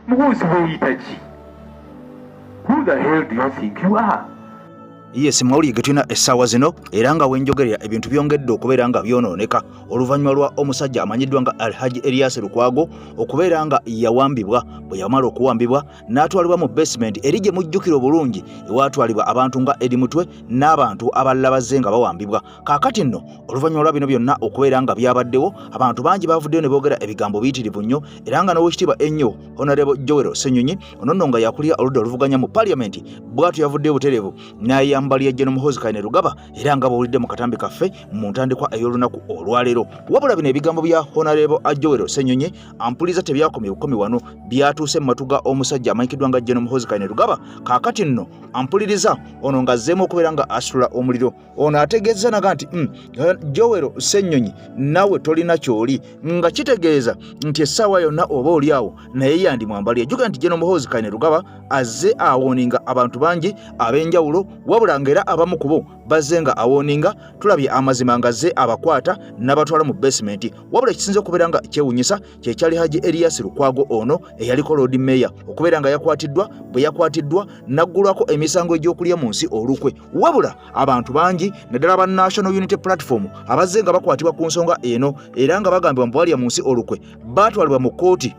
Muhoozi weeyita ki? Who the hell do you think you are? Yes, mawulire ge tulina essaawa zino era nga wenjogerera ebintu byongedde okubeera nga byonooneka oluvannyuma lwa omusajja amanyiddwa nga Alhaji Elias Lukwago okubeera nga yawambibwa bwe yamala okuwambibwa n'atwalibwa mu basement eri gye mujjukira obulungi ewaatwalibwa abantu nga Edi Mutwe n'abantu abalala bazze nga bawambibwa. Kaakati nno oluvannyuma lwa bino byonna okubeera nga byabaddewo abantu bangi bavuddeyo ne boogera ebigambo biyitirivu nnyo era nga n'owekitiibwa ennyo Honorable Joel Ssenyonyi ono nno nga yakulira oludda oluvuganya mu Parliament bw'atyo yavuddeyo butereevu n'ayambali ya General Muhoozi Kainerugaba era nga bawulidde mu katambi kaffe mu ntandikwa ey'olunaku olwaleero. Wabula bino ebigambo bya Honorable Joel Ssenyonyi ampuliza tebyakomye bukomi wano byatuuse mu matuga omusajja amanyikiddwa nga General Muhoozi Kainerugaba. Kaakati nno ampuliriza ono nga azzeemu okubeera nga asitula omuliro. Ono ategeeza naga nti Joel Ssenyonyi nawe tolina kyoli nga kitegeeza nti essaawa yonna oba oli awo naye yandimwambali. Ejjuga nti General Muhoozi Kainerugaba azze awooninga abantu bangi ab'enjawulo wabula ng'era abamu ku bo bazze nga awooninga tulabye amazima nga azze abakwata n'abatwala mu basement. Wabula ekisinze okubeera nga kyewunyisa kye kyali Haji Elias Lukwago ono eyaliko Lord Mayor okubeera nga yakwatiddwa bwe yakwatiddwa naggulwako emisango egy'okulya mu nsi olukwe. Wabula abantu bangi naddala ba National Unity Platform abazze nga bakwatibwa ku nsonga eno era nga bagambibwa mu bwalya mu nsi olukwe baatwalibwa mu kkooti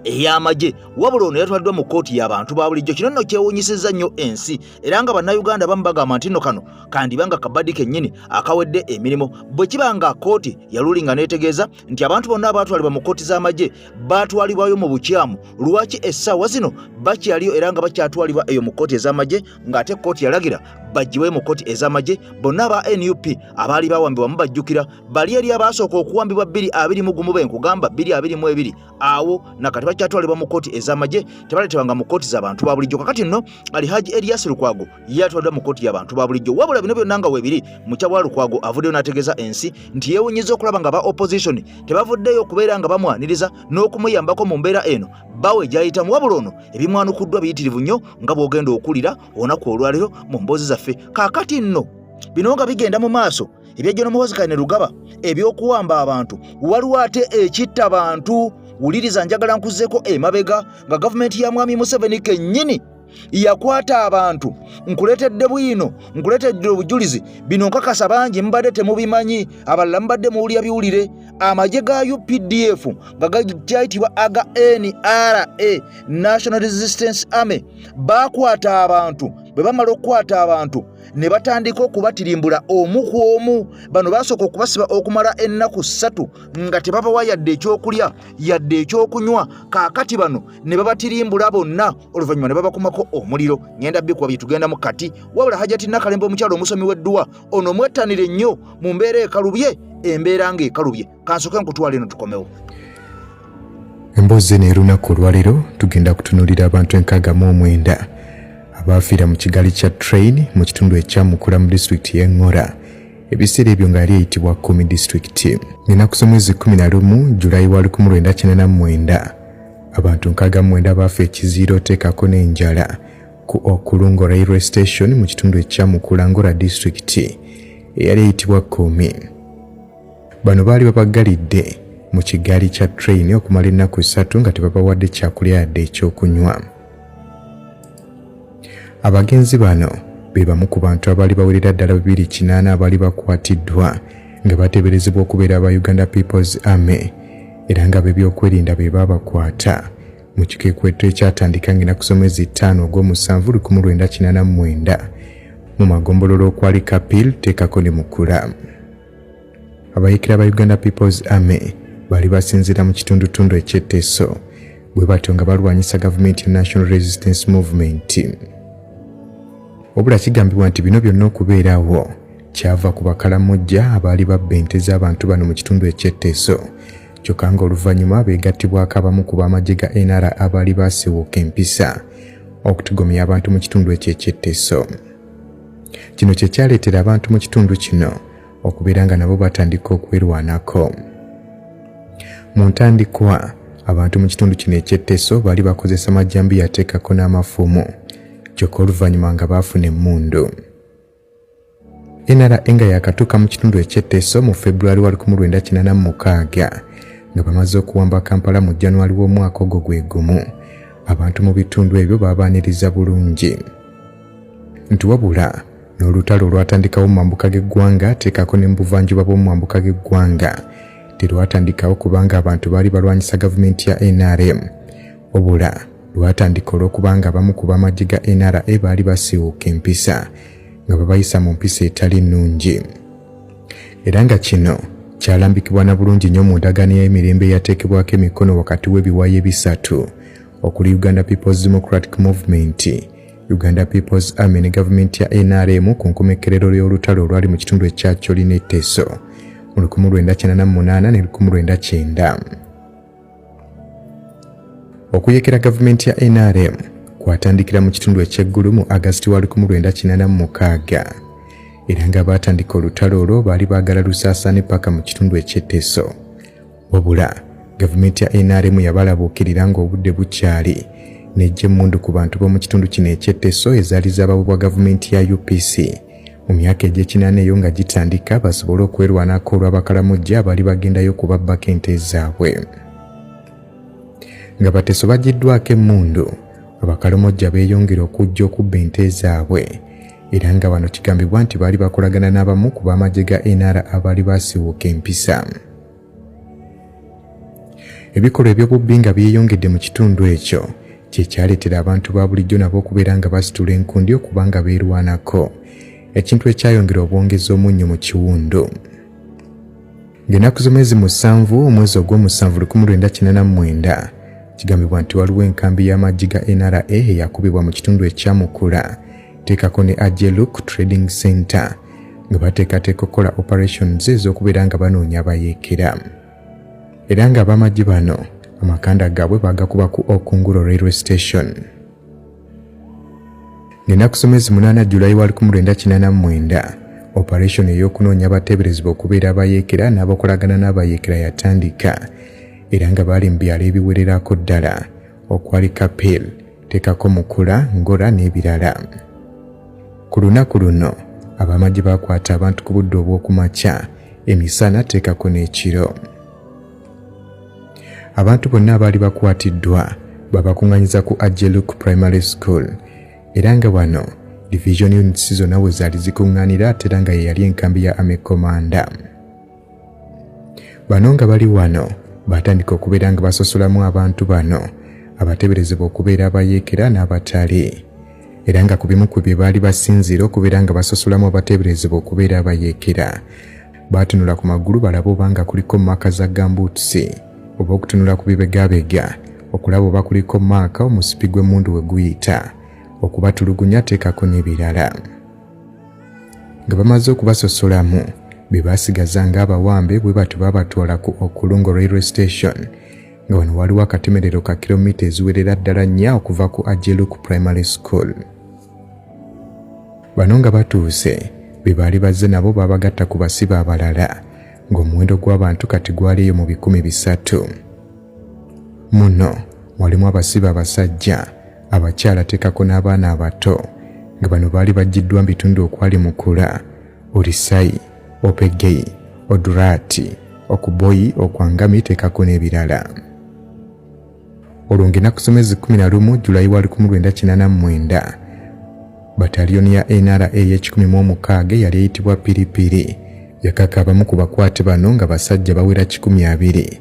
ey'amagye. Wabula ono yatwaliddwa mu kkooti y'abantu ba bulijjo. Kino nno kyewunyisizza nnyo ensi era nga bannayuganda abamu bagamba nti nno kano kandibanga kabadi kennyini akawedde emirimu bwe kiba nga kkooti yalulinga neetegeeza nti abantu bonna abaatwalibwa mu kkooti z'amagye baatwalibwayo mu bukyamu. Lwaki essaawa zino bakyaliyo era nga bakyatwalibwa eyo mu kkooti ez'amagye ng'ate kkooti yalagira bagiwe mu kkooti ez'amagye? Bonna aba NUP abaali bawambibwa mubajjukira bali eri abasooka okuwambibwa 221 benkugamba 222 awo nakati bakyatwalibwa mu kkooti ez'amagye tebaleetebwanga mu kkooti z'abantu ba bulijjo. Kakati nno Alhaji Elias Lukwago yatwaliddwa mu kkooti y'abantu ba bulijjo. Wabula bino byonna nga weebiri mukyala wa Lukwago avuddeyo n'ategeeza ensi nti yeewunyiza okulaba nga ba opposition tebavuddeyo okubeera nga bamwaniriza n'okumuyambako mu mbeera eno bawe gy'ayitamu. Wabula ono ebimwanukuddwa biyitirivu nnyo nga bw'ogenda okulira olunaku olwaleero mu mboozi zaffe. Kaakati nno bino nga bigenda mu maaso ebya General Muhoozi Kainerugaba eby'okuwamba abantu waliwo ate ekitta abantu. Wuliriza njagala nkuzzeeko emabega nga gavumenti ya Mwami Museveni kennyini yakwata abantu nkuleetedde bwino nkuleetedde obujulizi bino nkakasa bangi mbadde temubimanyi abalala mbadde muwulira biwulire. Amagye ga UPDF nga gayitibwa aga NRA National Resistance Army bakwata abantu. Bwe bamala okukwata abantu ne batandika okubatirimbula omu ku omu. Bano basooka okubasiba okumala ennaku 3 nga tebabawa yadde ekyokulya yadde ekyokunywa. Kaakati bano ne babatirimbula bonna oluvannyuma ne babakumako omuliro. Ngenda bikuba byetugenda mu kati. Wabula Hajati Nakalembe omukyalo omusomi w'edduwa ono mwettanire nnyo mu mbeera ekalubye embeera ng'ekalubye. Kansooke nkutwala eno tukomewo. Emboozi n'erunaku olwaleero tugenda kutunuulira abantu 69 abafiira mu kigali kya train mu kitundu ekyamukula mu disitulikiti y'Engora. Ebiseera ebyo nga yali eyitibwa Kumi disitulikiti. Ennaku z'omwezi 11 Julayi wa 1999 abantu 69 baafa ekiziiro oteekako n'enjala ku Okulungo Railway Station mu kitundu ekyamukula Ngora disitulikiti eyali eyitibwa Kumi. Bano baali babagalidde mu kigali kya train okumala ennaku 3 nga tebabawadde kyakulya yadde ekyokunywa. Abagenzi bano be bamu ku bantu abaali bawerera ddala 280 abaali bakwatiddwa nga bateeberezebwa okubeera aba Uganda People's Army era nga b'ebyokwerinda be babakwata mu kikeekweto ekyatandika ng'ennaku z'omwezi 5 ogw'omusanvu 1989 mu magombololo okwali Kapil teekako ne Mukula. Abayekera ba Uganda People's Army bali basinzira mu kitundutundu eky'Etteso bwe batyo nga balwanyisa gavumenti ya National Resistance Movement. Wabula kigambibwa nti bino byonna okubeerawo kyava ku bakalamojja abaali babba ente z'abantu bano mu kitundu eky'Etteso. Kyokka nga oluvannyuma beegattibwako abamu ku b'amagye ga NRA abaali baasiwuuka empisa okutugomya abantu mu kitundu ekyo eky'Etteso. Kino kye kyaleetera abantu mu kitundu kino okubeera nga nabo batandika okwerwanako. Mu ntandikwa abantu mu kitundu kino eky'Etteso baali bakozesa majjambi yateekako n'amafumu kyokka oluvannyuma nga baafuna emmundu. NRA nga yakatuuka mu kitundu eky'Etteso mu February wa 1986 nga bamaze okuwamba Kampala mu January w'omwaka ogwo gwe gumu abantu mu bitundu ebyo baabaaniriza bulungi. Nti wabula n'olutalo olwatandikawo mu mambuka g'eggwanga teekako ne mu buvanjuba bw'omu mambuka g'eggwanga terwatandikawo kubanga abantu baali balwanyisa gavumenti ya NRM, wabula lwatandika olw'okubanga abamu ku b'amagye ga NRA baali basiiwuuka empisa nga babayisa mu mpisa etali nnungi. Era nga kino kyalambikibwa na bulungi nnyo mu ndagaano y'emirembe eyateekebwako emikono wakati w'ebiwayi ebisatu okuli Uganda People's Democratic Movement, Uganda People's Army ne gavumenti ya NRM ku nkomekerero y'olutalo olwali mu kitundu ekya Choli ne Teso mu 1998 ne 1999. Okuyekera gavumenti ya NRM kwatandikira mu kitundu eky'eggulu mu Augusiti wa 1986 era nga baatandika olutalo olwo baali baagala lusaasaane paka mu kitundu eky'Eteso, wabula gavumenti ya NRM yabalabuukirira ng'obudde bukyali n'ejja emmundu ku bantu b'omu kitundu kino eky'Eteso ezaali zaababwa gavumenti ya UPC mu myaka egy'ekinaana eyo nga gitandika basobole okwerwanako olw'abakalamujja abaali bagendayo kubabbako ente zaabwe. Nga Bateso bagiddwako emmundu, abakalamujja beeyongera okujja okubba ente zaabwe era nga wano kigambibwa nti baali bakolagana n'abamu ku b'amagye ga NRA abaali basiiwuuka empisa. Ebikolwa eby'obubbi nga byeyongedde mu kitundu ekyo kyekyaleetera abantu ba bulijjo nabo okubeera nga basitula enkundi okuba nga beerwanako, ekintu ekyayongera obwongezi omunnyo mu kiwundu. Ng'ennaku z'omwezi 7 omwezi ogw'omusanvu 1989 kigambibwa nti waliwo enkambi y'amagye ga NRA eyakubibwa mu kitundu ekyamukula teekako ne Ajeluk Trading Center nga bateekateeka okukola operations ez'okubeera nga banoonya abayeekera. Era nga ab'amagye bano amakanda gaabwe bagakuba ku Okungulo Railway Station. Ng'ennaku z'omwezi 8 Julayi wa 1989 operation ey'okunoonya abateeberezebwa okubeera abayeekera n'abakolagana n'abayeekera yatandika era nga baali mu byalo ebiwererako ddala okwali Kapel, teekako Mukula, Ngora n'ebirala. Ku lunaku luno ab'amagye baakwata abantu ku budde obw'okumakya, emisana teekako n'ekiro. Abantu bonna abaali bakwatiddwa babakunganyiza ku Ajeluk Primary School era nga wano division units zonna we zaali zikunganira ate era nga ye yali enkambi ya Army Commander. Bano nga bali wano batandika okubeera nga basosolamu abantu bano abateeberezebwa okubeera abayeekera n'abatali era nga ku bimu ku bye baali basinziira okubeera nga basosolamu abateeberezebwa okubeera abayeekera baatunula ku magulu balaba oba nga kuliko maaka za gambuutusi oba okutunula ku bibegabega okulaba oba kuliko maaka omusipi gw'emmundu we guyita okubatulugunya teekako n'ebirala. Nga bamaze okubasosolamu be baasigaza ng'abawambe bwe batyo babatwala ku Okulungo Railway Station nga wano waliwo akatemerero ka kilomita eziwerera ddala 4 okuva ku Ajeluk Primary School. Bano nga batuuse be baali bazze nabo babagatta ku basibe abalala ng'omuwendo gw'abantu kati gwaliyo mu 300. Muno walimu abasibe abasajja, abakyala teekako n'abaana abato nga bano baali baggiddwa mu bitundu okwali Mukula, Orisai, Opegei, Odurati, Okuboyi, Okwangami teekako n'ebirala. Olwo ng'ennaku z'omwezi 11 Julayi wa 1989 bataliyoni ya NRA ey'e16 yali eyitibwa Piripiri yakaka abamu ku bakwate bano nga basajja bawera 120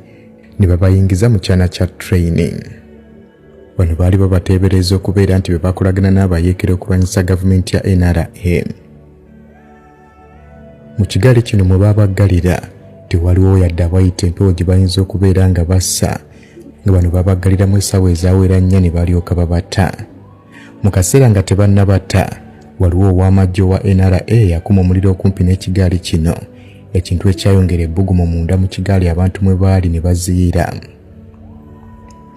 ne babayingiza mu kyana kya training. Bano baali babateebereza okubeera nti be bakolagana n'abayeekera okulwanyisa gavumenti ya NRA. Mu kigali kino mwe babaggalira tewaliwo yadde abayita empewo gye bayinza okubeera nga bassa nga bano babaggaliramu essaawa ezaawera 4 ne balyoka babatta. Mu kaseera nga tebannabatta waliwo ow'amagye wa NRA yakuma omuliro okumpi n'ekigaali kino, ekintu ekyayongera ebbugumu munda mu kigaali abantu mwe baali ne baziira.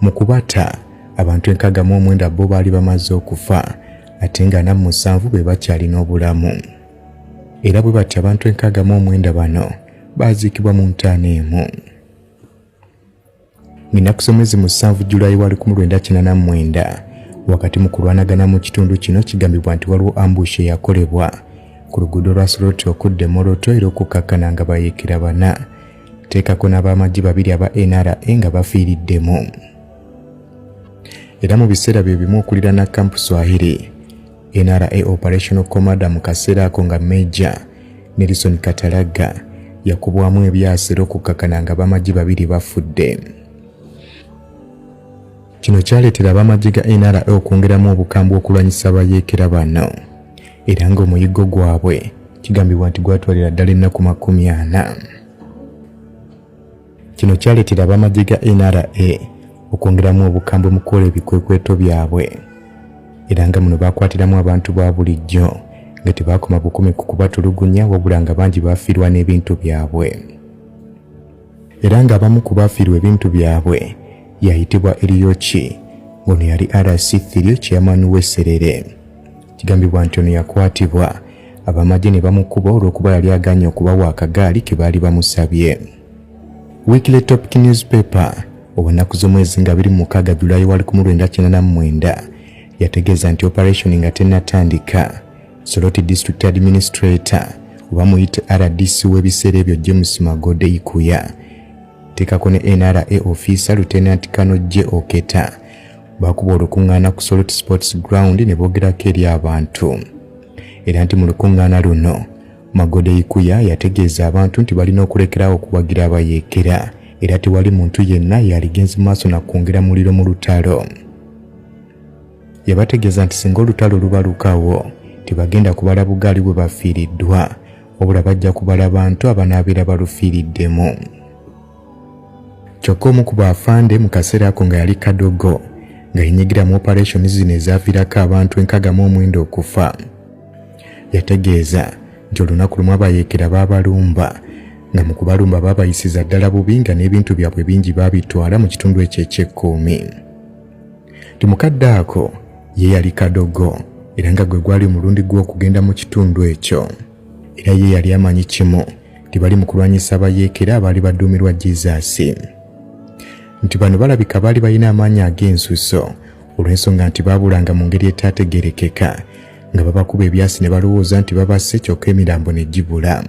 Mu kubatta abantu 69 bo baali bamaze okufa ate nga 47 be bakyalina obulamu. Era bwe bati abantu 69 bano baziikibwa mu ntaana emu. Ng'ennaku z'omwezi 7 Julayi wa 1989 wakati mu kulwanagana mu kitundu kino kigambibwa nti waliwo ambush eyakolebwa ku luguudo lwa Soroti okudda Moroto era okukakkana nga bayeekera 4 teekako n'ab'amagye 2 aba NRA nga bafiiriddemu. era mu biseera bye bimu okulira na Camp Swahili NRA Operational Commander mu kaseera ako nga Major Nelson Katalaga yakubwamu ebyasiro okukakana nga bamagye babiri bafudde. Kino kyaleetera abamagye ga NRA okwongeramu obukambwe okulwanyisa abayeekera bano era ng'omuyiggo gwabwe kigambibwa nti gwatwalira ddala ennaku 40. Kino kyaleetera abamagye ga NRA okwongeramu obukambwe mu kukola ebikwekweto byabwe era nga muno baakwatiramu abantu ba bulijjo nga tebaakoma bukumi ku kubatulugunya wabula nga bangi baafiirwa n'ebintu byabwe era nga abamu ku baafiirwa ebintu byabwe yayitibwa Eriochi ono yali RC3 chairman w'esserere. Kigambibwa nti ono yakwatibwa abamagye ne bamukuba olw'okuba yali aganye okubawa akagaali ke baali bamusabye. Weekly Topic Newspaper obw'ennaku z'omwezi nga 26 Julayi 1989 yategeeza nti operation nga tennatandika. Soroti District Administrator oba muyite RDC w'ebiseera ebyo James Magode Ikuya tekako ne NRA officer Lieutenant Colonel J. Oketa bakuba olukuŋŋaana ku Soroti Sports Ground ne boogerako eri abantu era nti mu lukuŋŋaana luno Magode Ikuya yategeeza abantu nti balina okulekerawo okuwagira abayeekera era tewali muntu yenna yaligenze maaso na kwongera muliro mu lutalo. Yabategeeza nti singa olutalo lubalukawo tebagenda kubala bugaali bwe bafiiriddwa wabula bajja kubala bantu abanaabeera balufiiriddemu. Kyokka omu ku baafande mu kaseera ako nga yali Kadogo nga yenyigira mu operation zino ezaaviirako abantu 69 okufa. Yategeeza nti olunaku lumu abayeekera baabalumba nga mu kubalumba baabayisiza ddala bubi nga n'ebintu byabwe bingi baabitwala mu kitundu ekyo eky'Ekkumi. Mukadde ako ye yali Kadogo era nga gwe gwali omulundi gw'okugenda mu kitundu ekyo era ye yali amanyi kimu nti bali mu kulwanyisa abayeekera abaali badduumirwa Jesus. Nti bano balabika baali balina amaanyi ag'ensuso olw'ensonga nti baabulanga mu ngeri etaategeerekeka nga babakuba ebyasi ne balowooza nti babasse kyokka emirambo ne gibula.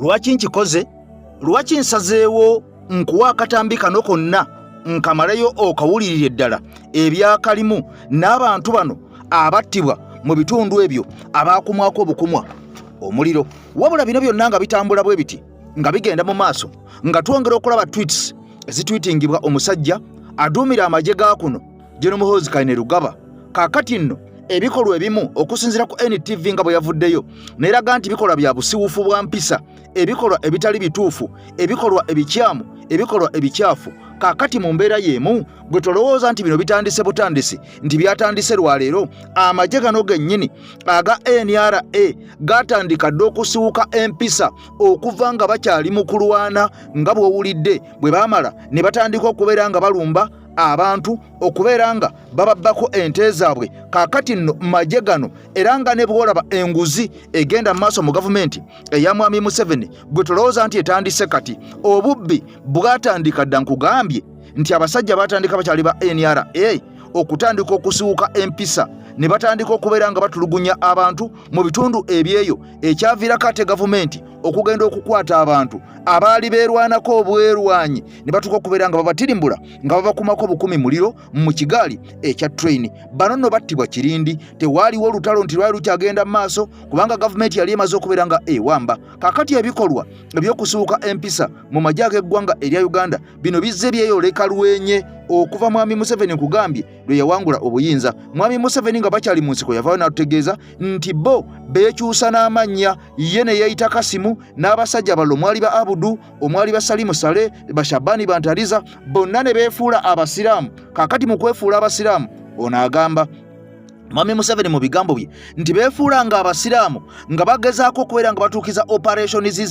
Lwaki nkikoze? Lwaki nsazeewo nkuwa akatambi kano konna nkamalayo okawulirira eddala ebyakalimu n'abantu bano abattibwa mu bitundu ebyo abaakumwako obukumwa omuliro. Wabula bino byonna nga bitambula bwe biti nga bigenda mu maaso nga twongera okulaba tweets ezitwitingibwa omusajja aduumira amagye ga kuno General Muhoozi Kainerugaba. Kaakati nno ebikolwa ebimu okusinziira ku NTV nga bwe yavuddeyo n'eraga nti bikolwa bya busiwufu bwa mpisa, ebikolwa ebitali bituufu, ebikolwa ebikyamu, ebikolwa ebikyafu. Kaakati mu mbeera y'emu bwe tolowooza nti bino bitandise butandisi nti byatandise lwaleero, amagye gano gennyini aga NRA gatandika dda okusiwuka empisa okuva nga bakyali mu kulwana nga bw'owulidde bwe baamala ne batandika okubeera nga balumba abantu okubeera nga bababbako ente zaabwe. Kaakati nno magye gano era nga ne bwolaba enguzi egenda mu maaso mu gavumenti eya Mwami Museveni bwe tolowooza nti etandise kati, obubbi bwatandika dda nkugambye nti abasajja batandika bakyali ba NRA okutandika okusiwuka empisa ne batandika okubeera nga batulugunya abantu mu bitundu ebyeyo ekyaviirako ate gavumenti okugenda okukwata abantu abaali beerwanako obwerwanyi ne batuuka okubeera nga babatirimbula nga babakumako bukumi muliro mu kigaali ekya train. Bano nno battibwa Kirindi, tewaaliwo olutalo nti lwali lukyagenda mu maaso kubanga gavumenti yali emaze okubeera nga ewamba. Kaakati ebikolwa eby'okusiwuka empisa mu magye ag'eggwanga erya Uganda bino bizze byeyoleka lwenye okuva Mwami Museveni nkugambye lwe yawangula obuyinza. Mwami Museveni nga bakyali mu nsiko yavaayo n'atutegeeza nti bo beekyusa n'amannya, ye ne yeeyita Kasimu n'abasajja ballo omwali ba Abudu, omwali ba Salimu Sale, Bashabani Bantaliza, bonna ne beefuula abasiraamu. Kaakati mu kwefuula abasiraamu ono agamba Mwami Museveni mu bigambo bye nti beefuula nga abasiraamu nga bagezaako okubeera nga batuukiza operationizi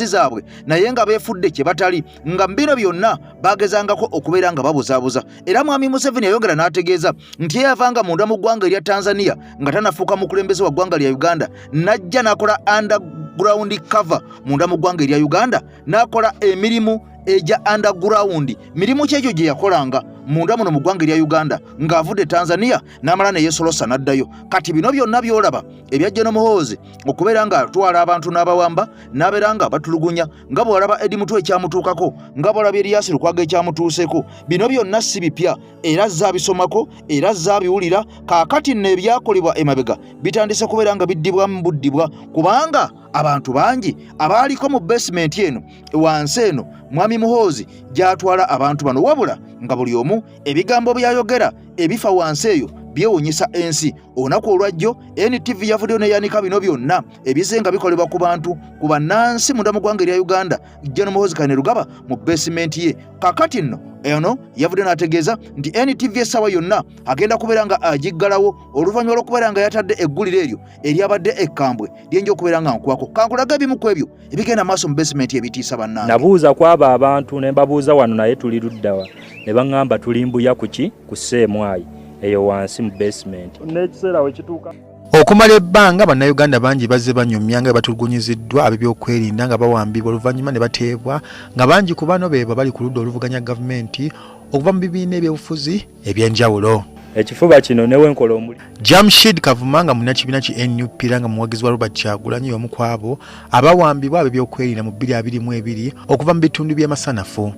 zaabwe naye nga beefudde kye batali, nga mbino byonna bagezangako okubeera nga babuzaabuza. Era Mwami Museveni yayongera n'ategeeza nti ye yavanga munda mu ggwanga erya Tanzania nga tanafuuka mukulembeze wa ggwanga lya Uganda, n'ajja n'akola underground cover munda mu ggwanga erya Uganda, n'akola emirimu eja underground. Mirimu kyekyo gye yakolanga munda muno mu ggwanga erya Uganda ng'avudde Tanzania n'amala ne yeesolosa n'addayo. Kati bino byonna by'olaba ebya General Muhoozi okubeera nga atwala abantu n'abawamba n'abeera nga batulugunya, nga bw'olaba Eddie Mutwe ekyamutuukako, nga bw'olaba Erias Lukwago ekyamutuuseeko, bino byonna si bipya era zaabisomako era zaabiwulira. Kaakati nno ebyakolebwa emabega bitandise kubeera nga biddibwamu buddibwa, kubanga abantu bangi abaaliko mu basement eno wansi eno Mwami Muhoozi gy'atwala abantu bano, wabula nga buli omu ebigambo byayogera ebifa wansi eyo byewunyisa ensi. Olunaku olwajjo NTV yavuddeyo neyanika bino byonna ebisenga bikolebwa ku bantu ku bannansi munda mu ggwanga erya Uganda. General Muhoozi Kainerugaba mu basement ye. Kakati nno eno yavudde n'ategeeza nti NTV essaawa yonna agenda kubeera nga agiggalawo oluvannyuma lw'okubeera nga yatadde eggulire eryo eryabadde ekkambwe lyenja okubeera nga nkwako. Kankulaga ebimu ku ebyo ebigenda maaso mu basement ebitiisa bannange. Nabuuza kwabo abantu ne mbabuuza wano naye tuli luddawa ne baŋŋamba tuli mbuya kuki ku Sseemwayi eyo wansi mu basement. N'ekiseera we kituuka okumala ebbanga bannayuganda bangi bazze banyumya nga batulugunyiziddwa ab'ebyokwerinda nga bawambibwa oluvannyuma ne bateebwa nga bangi ku bano beebo bali ku ludda oluvuganya gavumenti okuva mu bibiina ebyobufuzi eby'enjawulo. Ekifuba kino newenkola omuli Jamshid Kavuma nga munnakibiina ki NUP nga muwagizi wa Robert Kyagulanyi y'omu ku abo abawambibwa ab'ebyokwerinda mu 2022 okuva mu bitundu by'amasanafu.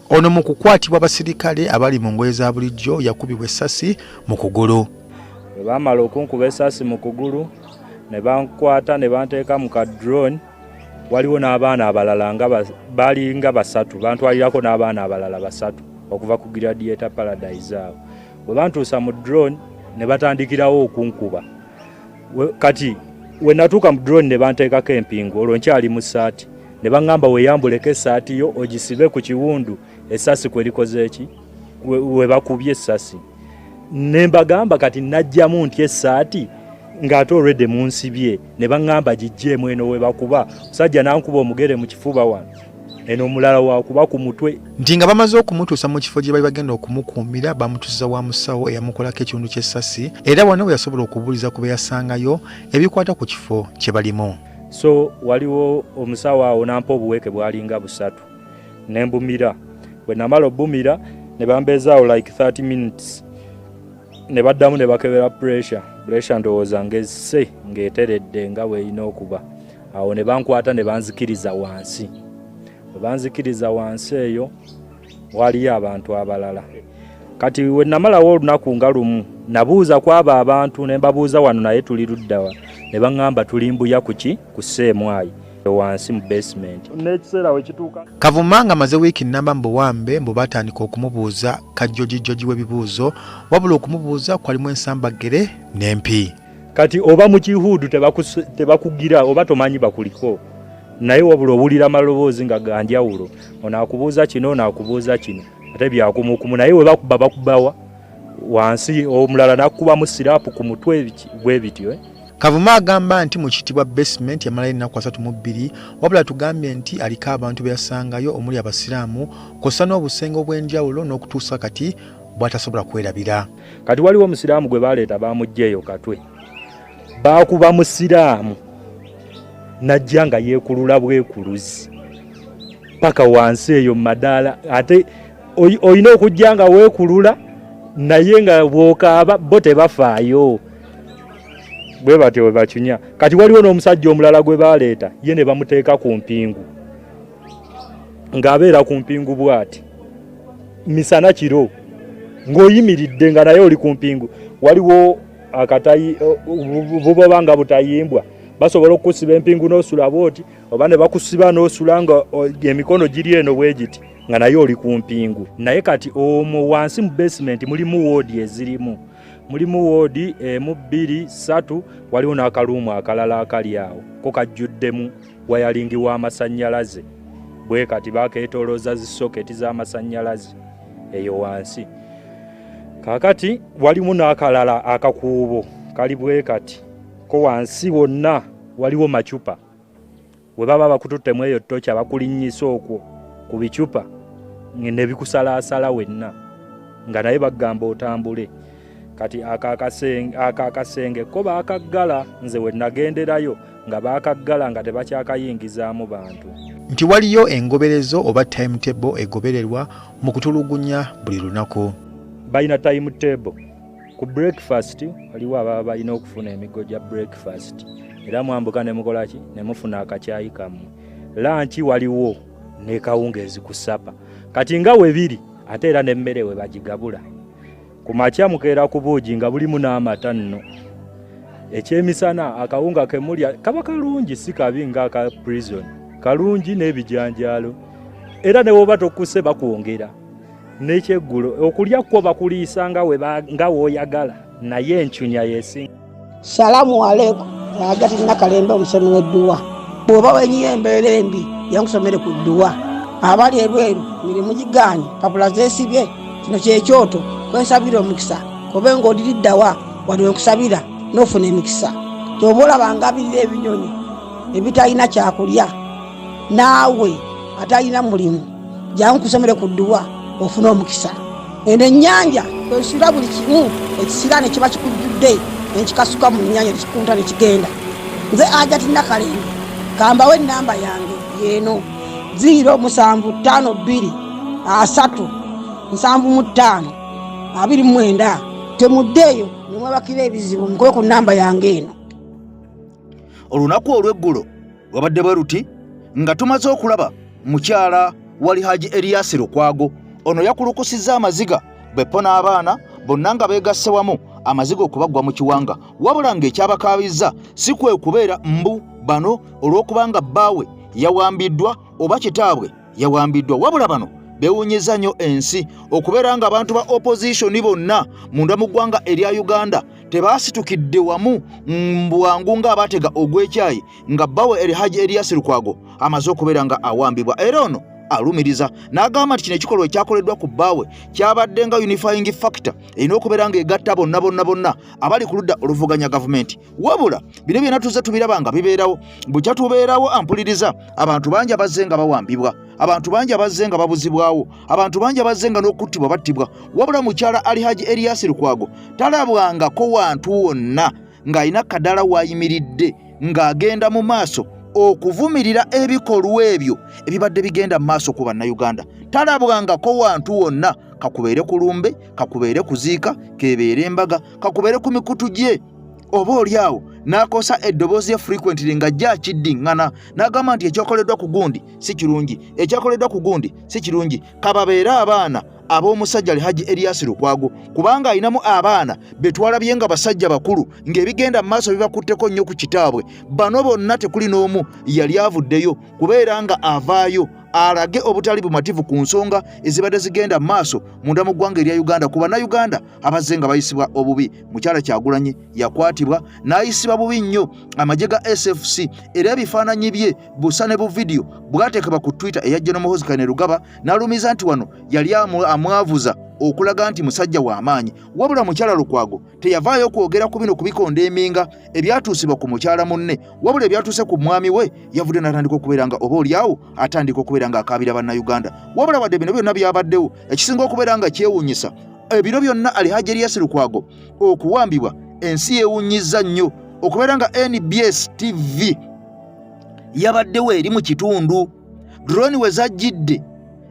Ono mu kukwatibwa abasirikale abali mu ngoye za bulijjo yakubibwa essasi mu kugulu. bwe baamala okunkuba essasi mu kugulu ne bankwata ne banteeka mu ka drone. Waliwo n'abaana abalala nga baali nga basatu, bantwalirako n'abaana abalala basatu okuva ku Gladiator Paradise awo. Bwe bantuusa mu drone ne batandikirawo okunkuba. Kati we natuuka mu drone ne banteekako empingu, olwo nkyali mu ssaati ne baŋŋamba weeyambuleko essaati yo ogisibe ku kiwundu essasi kwe likoze eki we bakubye essasi. Ne mbagamba kati najjamu ntya essaati ng'ate olwedde munsibye, ne baŋŋamba gijjeemu eno we bakuba. Musajja n'ankuba omugere mu kifuba wano, eno omulala wakuba ku mutwe. Nti nga bamaze okumutuusa mu kifo gye bali bagenda okumukuumira bamutuusiza wa musawo eyamukolako ekiwundu ky'essasi, era wano we yasobola okubuuliza ku be yasangayo ebikwata ku kifo kye balimu. So waliwo omusawo awo n'ampa obuweke bwalinga busatu ne mbumira. Bwe namala obbumira ne bambeezaawo like 30 minutes ne baddamu ne bakebera pressure ndowooza ng'esse ng'eteredde nga weeyina okuba. Awo ne bankwata ne banzikiriza wansi. Bwe banzikiriza wansi eyo waliyo abantu abalala. Kati we namalawo olunaku nga lumu nabuuza kwabo abantu ne mbabuuza wano naye tuli luddawa ne baŋŋamba tuli mbuya kuki ku Sseemwayi wansi mu basement. N'ekiseera we kituuka Kavuma nga amaze wiiki nnamba mu buwambe mbu batandika okumubuuza kajjojijoji w'ebibuuzo, wabula okumubuuza kwalimu ensambagere n'empi. Kati oba mu kihuudu tebakugira oba tomanyi bakuliko, naye wabula owulira amaloboozi nga ganjawulo. Onaakubuuza kino onaakubuuza kino ate byakumukumu, naye we bakuba bakubawa wansi, omulala n'akuba mu siraapu ku mutwe bwe bityo. Kavuma agamba nti mu kitibwa basement yamalayo ennaku 32, wabula tugambye nti aliko abantu be yasangayo omuli abasiraamu kw'ossa n'obusenge obw'enjawulo n'okutuusa kati bw'atasobola kwerabira. Kati waliwo omusiraamu gwe baleeta bamuggyeyo Katwe, baakuba musiraamu najja nga yeekulula bwekuluzi paka wansi eyo mu madaala. Ate olina okujja nga weekulula naye nga bw'okaaba bo tebafaayo. Bwe batyo we bacunya. Kati waliwo n'omusajja omulala gwe baleeta ye ne bamuteeka ku mpingu ng'abeera ku mpingu bw'ati misana kiro ng'oyimiridde nga naye oli ku mpingu. Waliwo akatayi buboba nga butayimbwa basobola okukusiba empingu n'osula bwoti, oba ne bakusiba n'osula nga emikono giri eno bwe giti nga naye oli ku mpingu. Naye kati omwo wansi mu basement mulimu woodi ezirimu. Mulimu woodi 1, 2, 3, waliwo n'akaluumu akalala akali awo ko kajjuddemu wayalingi w'amasannyalaze. Bwe kati bakeetoolooza zisoketi z'amasannyalaze eyo wansi. Kaakati walimu n'akalala akakuubo kali bwe kati ko wansi wonna waliwo macupa. We baba bakututtemu eyo tocha bakulinnyisa okwo ku bicupa ne bikusalaasala wenna nga naye bagamba otambule. Kati akakasenge ko baakaggala, nze we nagenderayo nga baakaggala nga tebakyakayingizaamu bantu. nti waliyo engoberezo oba timetable egobererwa mu kutulugunya buli lunaku. Balina timetable. Ku breakfast waliwo ababa balina okufuna emigo gya breakfast. Era mwambuka ne mukolaki ne mufuna akacyayi kammwe. Lunch waliwo ne kawungeezi ku sapa. Kati nga webiri ate era n'emmere we bagigabula. Ku makya mukeera ku buugi nga bulimu n'amata nno. Ekyemisana akawunga ke mulya kaba kalungi si kabi nga aka prison. Kalungi n'ebijanjaalo. Era ne woba tokkuse bakwongera. N'ekyeggulo okulya kwo bakuliisa nga w'oyagala naye encunya yesinga. Salamu alaikum. Agati nakalembe omusomi w'edduwa. Bw'oba wenyiye embeera embi yankusomere ku dduwa. Abali ebweru mirimu gigaanye papula zeesibye kino kyekyoto kwensabira omukisa kobe ng'odiriddawa wali wenkusabira n'ofuna emikisa. Ky'oba olabanga abirira ebinyonyi ebitalina kyakulya naawe atalina mulimu jangu kusomere ku dduwa ofuna omukisa. Eno ennyanja kwesula buli kimu ekisira ne kiba kikujjudde nekikasuka mu nnyanja nekikunta ne kigenda. Nze Agati Nakalembe kambawo ennamba yange yeeno 075237529. Temuddeeyo nemwebakira ebizibu mukobe ku nnamba yange eno. Olunaku olw'eggulo wabadde bwe ruti nga tumaze okulaba mukyala wali Haji Erias Lukwago. Ono yakulukusizza amaziga beppo n'abaana bonna nga beegasse wamu amaziga okubagwa mu kiwanga. Wabula ng'ekyabakaabizza si kwe kubeera mbu bano olw'okubanga bbaawe yawambiddwa oba kitaabwe yawambiddwa, wabula bano beewuunyizza nnyo ensi okubeera nga abantu ba opposition bonna munda mu ggwanga erya Uganda tebaasitukidde wamu bwangu ng'abaatega ogw'ekyayi nga bbaawe eri Haji Erias Lukwago amaze okubeera nga awambibwa. Era ono alumiriza n'agamba nti kino ekikolwa ekyakoleddwa ku bbaawe kyabadde nga unifying factor erina okubeera ng'egatta bonna abali ku ludda oluvuganya gavumenti. Wabula bino byonna tuzze tubiraba nga bibeerawo bukya tubeerawo ampuliriza abantu bangi abazze nga bawambibwa, abantu bangi abazze nga babuzibwawo, abantu bangi abazze nga n'okuttibwa battibwa. Wabula mukyala ali Haji Erias Lukwago talabwangako wantu wonna ng'alina kadala wayimiridde ng'agenda mu maaso okuvumirira ebikolwa ebyo ebibadde bigenda mu maaso ku bannayuganda. Talabwangako wantu wonna, kakubeere ku lumbe, kakubeere kuziika, kebeere embaga, kakubeere ku mikutu gye. Oba oliawo n'akosa eddoboozi ya frequently nga gyakiddiŋŋana n'agamba nti ekyakoleddwa ku gundi si kirungi, ekyakoleddwa ku gundi si kirungi. Kababeere abaana ab'omusajja ali Haji Erias Lukwago kubanga alinamu abaana betwalabye nga basajja bakulu ng'ebigenda mu maaso bibakutteko nnyo ku kitaabwe. Bano bonna tekuli n'omu yali avuddeyo kubeera nga avaayo alage obutali bumativu ku nsonga ezibadde zigenda mu maaso munda mu ggwanga erya Uganda ku bannayuganda abazze nga bayisibwa obubi. Mukyala Kyagulanyi yakwatibwa n'ayisibwa bubi nnyo amagye ga SFC era ebifaananyi bye busa ne bu video bwateekebwa ku Twitter eya General Muhoozi Kainerugaba n'alumiza nti wano yali amwavuza okulaga nti musajja w'amaanyi. Wabula mukyala Lukwago teyavaayo kwogera ku bino kubikonda eminga ebyatuusibwa ku mukyala munne, wabula ebyatuuse ku mwami we yavudde n'atandika okubeera nga oba oliawo atandika okubeera nga akaabira bannayuganda. Wabula wadde bino byonna byabaddewo ekisinga okubeera nga kyewuunyisa ebiro byonna ali Haji Erias Lukwago okuwambibwa ensi yeewuunyizza nnyo okubeera nga NBS TV yabaddewo eri mu kitundu drone we zajjidde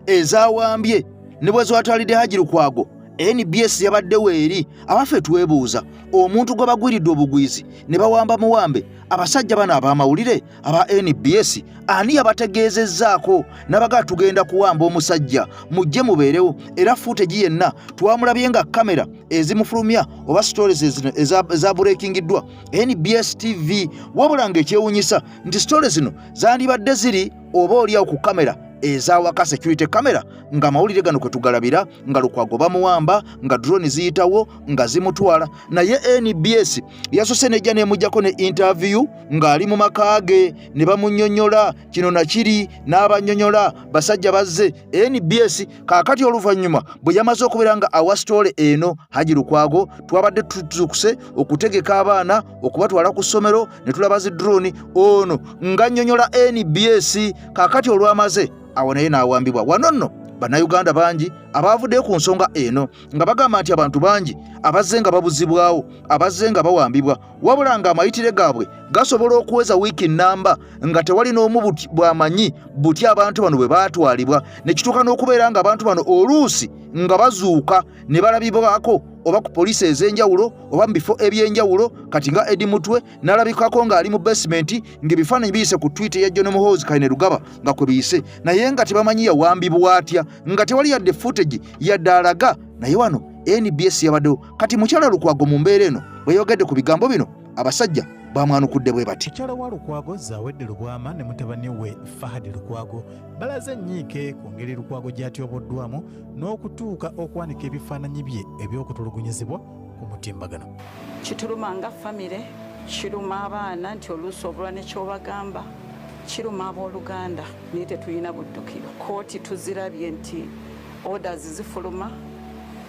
ezawambye ne bwe zwatwalidde Haji Lukwago. NBS yabaddewo eri abaffe twebuuza omuntu gwe bagwiridde obugwizi ne bawamba muwambe abasajja bano ab'amawulire aba NBS ani yabategeezezzaako nabaga tugenda kuwamba omusajja mujje mubeerewo. Era footage yenna twamulabye nga kamera ezimufulumya oba stories eza breakingiddwa NBS TV. Wabula ng'ekyewuunyisa nti stories zino zandibadde ziri oba oliawo ku kamera ezawaka security camera nga mawulire gano kwe tugalabira nga Lukwago bamuwamba nga drone ziyitawo nga zimutwala. Naye NBS yasose nejja nemujjako ne interview ng'ali mu makaage ne bamunnyonnyola kino nakiri n'abanyonnyola basajja bazze. NBS kaakati oluvannyuma bwe yamaze okubeera nga awa story eno Haji Lukwago twabadde tutukuse okutegeka abaana okubatwala ku ssomero ne tulaba zi drone ono nga nnyonnyola NBS kaakati olwamaze awo naye n'awambibwa. Wano nno bannayuganda bangi abaavuddeyo ku nsonga eno nga bagamba nti abantu bangi abazze nga babuzibwawo, abazze nga bawambibwa, wabula nga amayitire gaabwe gasobola okuweza wiiki nnamba nga tewali n'omu bw'amanyi buti abantu bano bwe baatwalibwa, ne kituuka n'okubeera nga abantu bano oluusi nga bazuuka ne balabibwako oba ku poliisi ez'enjawulo oba mu bifo eby'enjawulo. Kati nga Eddie Mutwe n'alabikako ng'ali mu basementi ng'ebifaananyi biyise ku twiti ya John Muhoozi Kainerugaba nga kwe biyise, naye nga tebamanyi yawambibwa atya, nga tewali yadde footage yadde alaga. Naye wano NBS yabaddewo. Kati mukyala Lukwago mu mbeera eno bwe yogedde ku bigambo bino, abasajja bamwanukudde bwe bati. Mukyala wa Lukwago Zawedde Lubwama ne mutabani we Fahadi Lukwago balaze nnyiike ku ngeri Lukwago gy'atyoboddwamu n'okutuuka okwanika ebifaananyi bye eby'okutulugunyizibwa ku mutimbagano. Kituluma nga famire, kiruma abaana nti oluusi obulwa ne kyobagamba, kiruma abooluganda naye tetulina buddukiro. Kooti tuzirabye nti orders zifuluma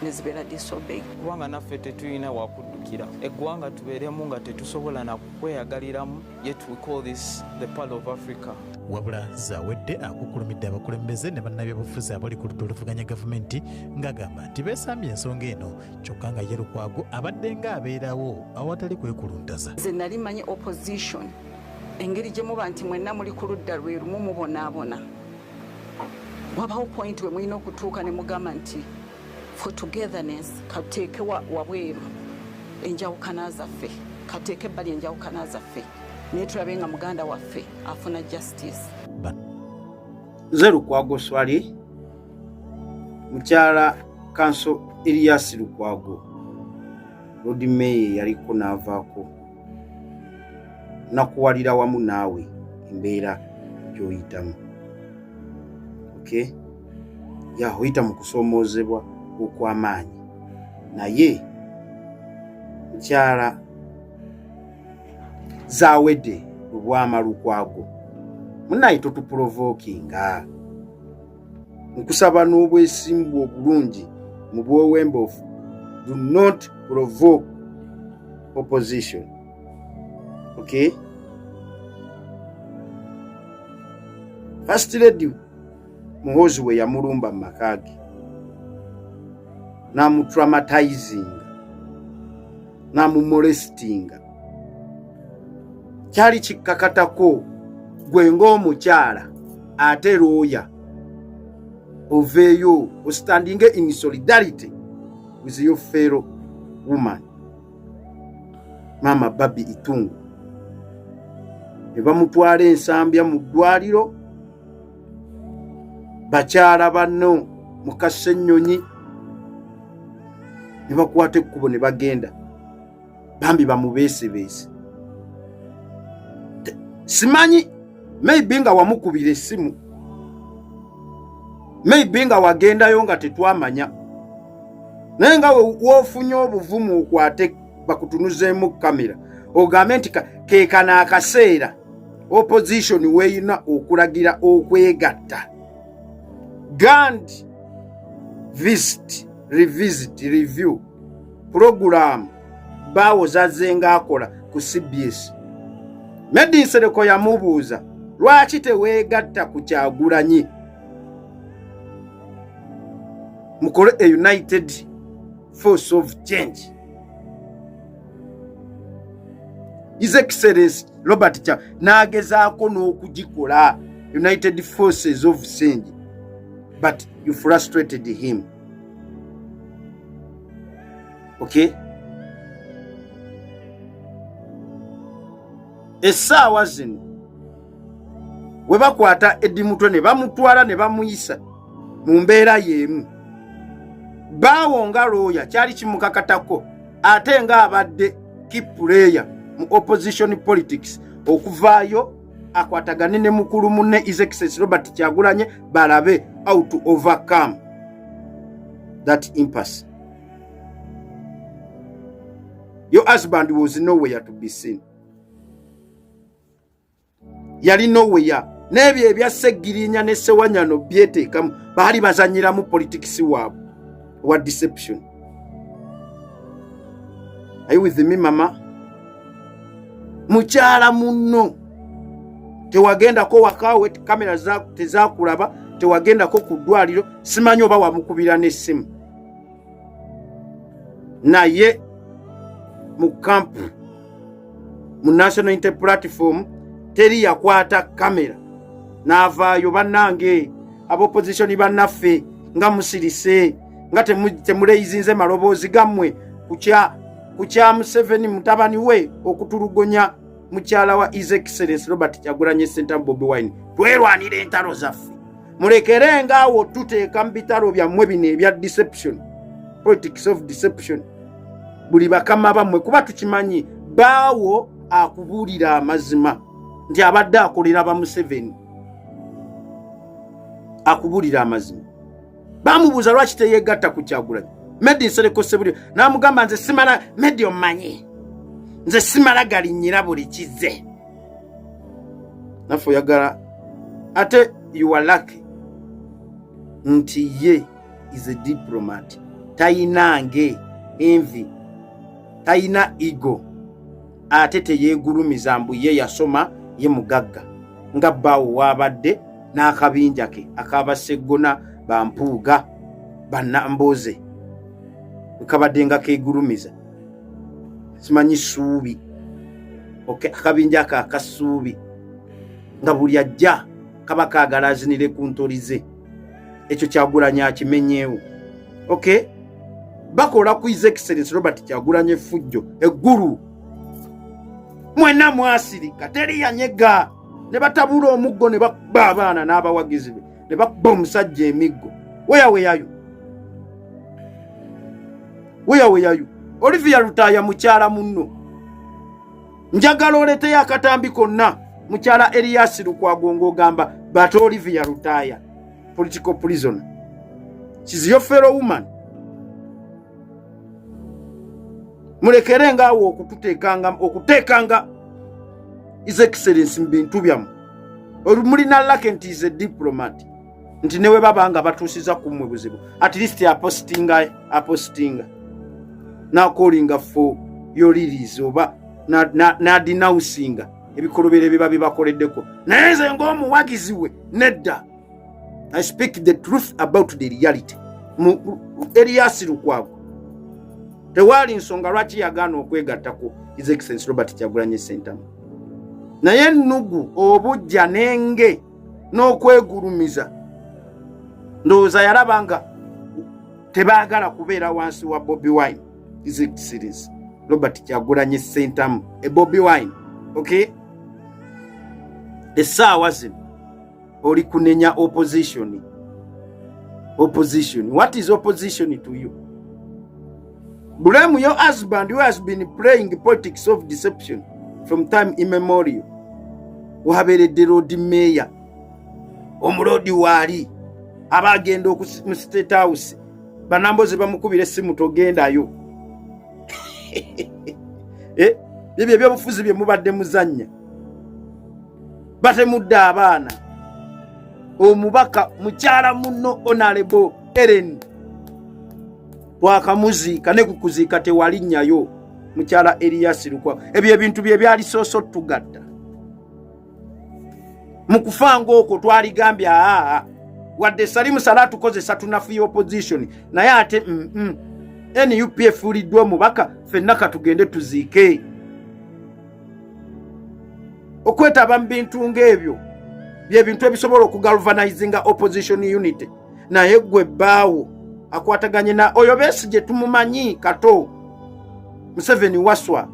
ne zibeera disobey. Kubanga naffe tetulina wakuddukira, eggwanga tubeeremu nga tetusobola na kweyagaliramu, yet we call this the Pearl of Africa. Wabula Zawedde akukulumidde abakulembeze ne bannabyabufuzi abali ku ludda oluvuganya gavumenti ng'agamba nti beesambye ensonga eno, kyokka nga ye Lukwago abadde ng'abeerawo awatali kwekuluntaza. Nze nali manyi opposition engeri gye muba nti mwenna muli ku ludda lwe lumu mubonaabona, wabawo point we mulina okutuuka ne mugamba nti for togetherness kateeke wabweru enjawukana zaffe, kateeke ebbali enjawukana zaffe, naye tulabe nga muganda waffe afuna justice. Nze Lukwago Swali, mukyala Kanso Elias Lukwago, Lord Mayor yaliko n'avaako, nakuwalira wamu naawe embeera gy'oyitamu. Okay? Oyita mu kusoomoozebwa okw'amaanyi, naye mukyala Zawedde Lubwama Lukwago, munaye totuprovokinga, nkusaba n'obwesimbu obulungi mu bwowembofu, do not provoke opposition. Okay? First Lady Muhoozi we yamulumba mu maka ge n'amutraumatizinga n'amumolestinga, kyali kikkakatako gwe ng'omukyala ate looya oveeyo ostanding in solidarity with your fellow woman Mama Babi Itungu. Ne bamutwala ensambya mu ddwaliro, bakyala banno mu Kasennyonyi ne bakwata ekkubo ne bagenda bambi bamubeesebeese. Simanyi, maybe nga wamukubira essimu, maybe nga wagendayo nga tetwamanya, naye nga woofunye obuvumu okwate bakutunuzeemu kamera ogambe nti keekana akaseera opposition weeyina okulagira okwegatta. Gand visit revisit review program bawo zazzenga akola ku CBS. Medi Nsereko yamubuuza lwaki teweegatta ku Kyagulanyi mukole a united force of change. His Excellency Robert Cha nagezaako n'okugikola United Forces of Change, but you frustrated him. Okay? Essaawa zino we bakwata Eddie Mutwe ne bamutwala ne bamuyisa mu mbeera y'emu, baawonga looya kyali kimukakatako ate nga abadde key player mu opposition politics okuvaayo akwatagane ne mukulu munne His Excellency Robert Kyagulanyi balabe how to overcome that impasse. Your husband was nowhere to be seen. Yali nowhere. Nebyo ebya Segirinya ne Sewanyano byeteekamu baali bazanyiramu politics waabwe wa deception. Are you with me, mama? Mukyala munno tewagenda ko wakawe kamera tezakulaba tewagendako ku ddwaliro simanyi oba wamukubira n'essimu naye mu kampu mu National Unity Platform teri yakwata kamera n'avaayo bannange ab'opposition bannaffe nga musirise nga temuleyizinze maloboozi gammwe ku kya Museveni mutabani we okutulugonya mukyala wa His Excellency Robert Kyagulanyi Ssentamu Bobi Wine. Twerwanira entalo zaffe mulekere ngaawo tuteeka mu bitalo byammwe bino ebya deception, politics of deception. Buli bakama bammwe kuba tukimanyi baawo akubuulira amazima nti abadde akolera ba Museveni, akubuulira amazima. Bamubuuza lwaki teyeegatta ku Kyagulanyi. Medi Nsereko Ssebulyo n'amugamba nze simala Medi omanyi nze simala galinnyira buli kize. Naffe oyagala ate you are lucky nti ye is a diplomat, tayinange envy, tayina ego, ate teyeegulumiza mbu ye yasoma ye mugagga nga bbaawo wabadde n'akabinja ke akabaseggona bampuuga bannamboze kabadde nga keegulumiza simanyi ssuubi akabinja ka akasuubi nga buli ajja kaba kaagala azinire ku ntolize. Ekyo Kyagulanyi akimenyeewo. Bakola ku His Excellency Robert Kyagulanyi effujjo eggulu. Mwenna mwasirika teri yanyega ne batabula omuggo ne bakubba abaana n'abawagizi be ne bakubba omusajja emiggo. Weyaweyayo Olivia Lutaya mukyala munno njagala oleteyo akatambi konna mukyala Elias Lukwago ng'ogamba but Olivia Lutaya political prisoner, she's your fellow woman. Mulekere ngaawo okuteekanga His Excellency mbintu byamu mulina lake nti is a diplomat nti newe babanga batuusiza kumwe buzibu at least apostinga na calling for your release oba na denouncing ebikolobere biba bibakoleddeko naye nze ng'omuwagizi we nedda. I speak the truth about the reality. Elias Lukwago tewali nsonga lwaki yagaana okwegattako His Excellency Robert Kyagulanyi Ssentamu. Naye nnugu obujja nenge n'okwegulumiza ndowooza yalabanga tebaagala kubeera wansi wa Bobi Wine. His Excellency Robert Kyagulanyi Ssentamu Bobi Wine. Essaawa zino oli kunenya opposition. What is opposition to you? Blame your husband who has been playing politics of deception from time immemorial. Waberedde road mayor omulodi waali abagenda mu State House banamboze bamukubira essimu togendayo. Bibyo byobufuzi bye mubadde muzannya batemudda abaana. Omubaka mukyala munno Honorable Ellen twakamuziika ne kukuziika tewalinnyayo mukyala Elias Lukwago. Ebyo ebintu bye byali soso tugatta mu kufanga okwo twaligambye wadde Salimu Salatu kozesa tunafuya opposition naye ate NUP efuuliddwa omubaka ffenna katugende tuziike. Okwetaba mu bintu ng'ebyo byebintu ebisobola okugalvanizinga opposition unity. Naye gwe bbaawo akwataganye na oyo Besigye tumumanyi kato Museveni waswa.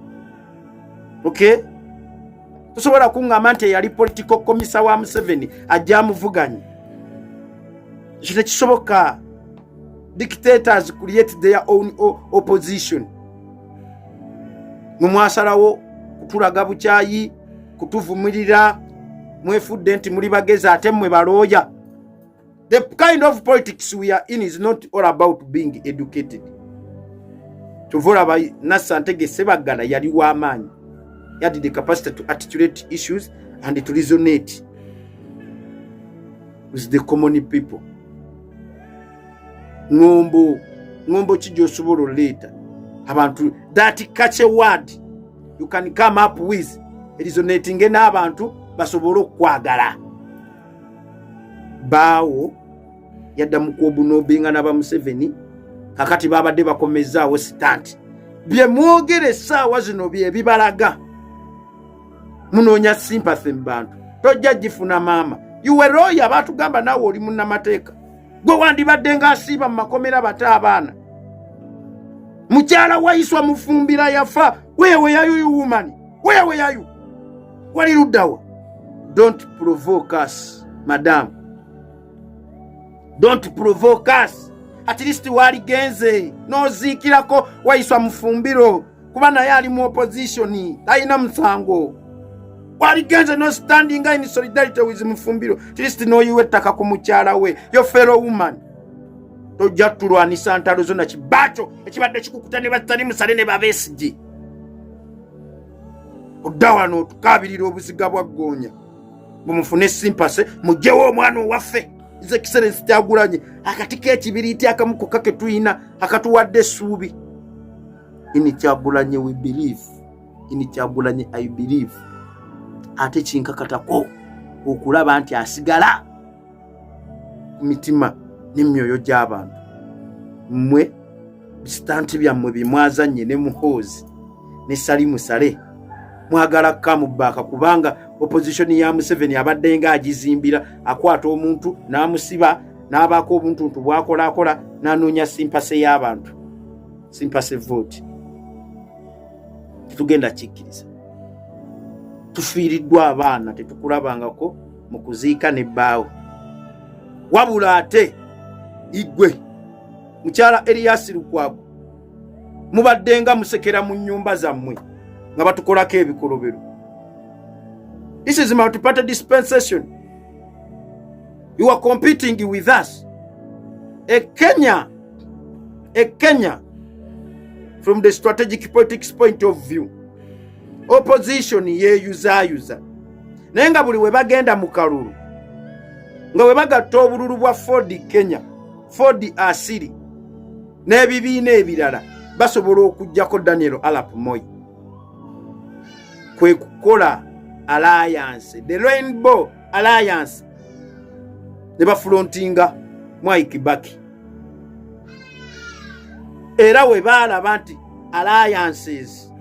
Tusobola kuŋŋamba nti yali political commissar wa Museveni ajja amuvuganye. Kino kisoboka. Dictators create their own opposition. Mumwasalawo kutulaga bukyayi kutuvumirira mwefudde nti muli bagezi ate mmwe balooya. The kind of politics we are in is not all about being educated. Tuvola ba Nassantege Sebaggala yali w'amaanyi. He had the capacity to articulate issues and to resonate with the common people. Ngombo kijjo osobola oleeta abantu that catch a word you can come up with resonating n'abantu basobola okwagala. baawo yadda mu kwobunobinga n'aba Museveni kakati babadde bakomezaawo sitanti bye mwogere essaawa zino bye bibalaga munoonya sympathy mu bantu tojja gifuna maama yuwe lawyer baatugamba naawe oli munnamateeka gwe wandibadde ng'asiiba mu makomera bata abaana mukyala wayiswa mufumbira yafa where were you woman where were you wali luddawa don't provoke us madam don't provoke us at least wali genze noziikirako wayiswa mufumbiro kuba naye ali mu opposition talina musango wali genze no standing in solidarity with mufumbiro at least no yiwe ettaka ku mukyala we your fellow woman tojja tulwanisa ntalo zonna kibacho ekibadde kikukuta ne batali musale ne babesije odawano tukabirira obuziga bwa gonya bumufune sympathy mujewo omwana owaffe His Excellency Kyagulanyi akatika ekibiriti akamuko kake tuyina akatuwadde suubi ini Kyagulanyi we believe ini Kyagulanyi I believe ate kinkakatako okulaba nti asigala mitima n'emyoyo gy'abantu mmwe bistanti byammwe bimwazanye ne muhoozi ne Salimu Sale mwagala kamubaka kubanga opposition ya Museveni abadde nga agizimbira akwata omuntu n'amusiba n'abaako obuntu bwakola n'anoonya sympathy y'abantu sympathy vote tugenda kikkiriza tufiiriddwa abaana tetukulabangako mu kuziika ne bbaawo wabula ate igwe mukyala Erias Lukwago mubadde nga musekera mu nnyumba zammwe nga batukolako ebikolobero. This is multi-party dispensation. You are competing with us. A Kenya from the strategic politics point of view. Opposition ye yuza. Nenga buli we bagenda mu kalulu. Nga we bagatta obululu bwa Ford Kenya, Ford Asiri, n'ebibiina ebirala basobola okujjako Daniel Arap Moi. Kwe kukola alliance, the Rainbow Alliance, ne bafrontinga Mwai Kibaki. Era we baalaba nti alliances